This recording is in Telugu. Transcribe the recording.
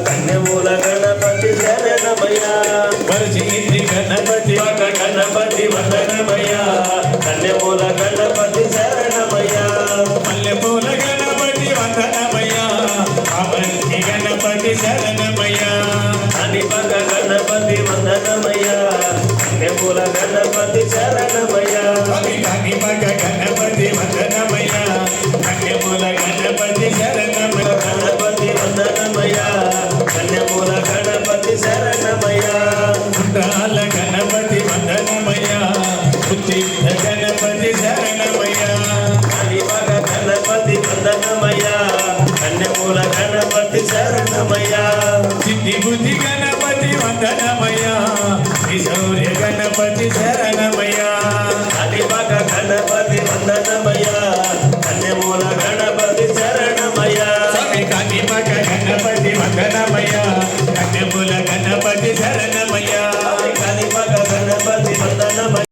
కన్యమూల గణపతి శరణమయ్య వరసిద్ధి గణపతి గణపతి వందనమయ్య కన్యమూల గణపతి శరణమయ్య మల్లెపూల గణపతి వందనమయ్య అవంతి గణపతి శరణమయ్య అనిపగ గణపతి వందనమయ్య కన్యమూల గణపతి శరణమయ్య అనిపగ గణపతి వందనమయ్య కన్యమూల గణపతి శరణమయ్య గణపతి వందనమయ్య కన్యమూల గణపతి శరణమయ్య కుండాల గణపతి వందనమయ్య ఉచిత గణపతి శరణమయ్య అనిపగ గణపతి వందనమయ్య కన్యమూల గణపతి శరణమయ్య సిద్ధి బుద్ధి గణపతి వందనమయ్య శౌర్య గణపతి శరణమయ్య అనిపగ గణపతి వందనమయ్య కన్యమూల గణపతి శరణమయ్య కనిపక గణపతి వందనమయ్య కన్యమూల గణపతి శరణ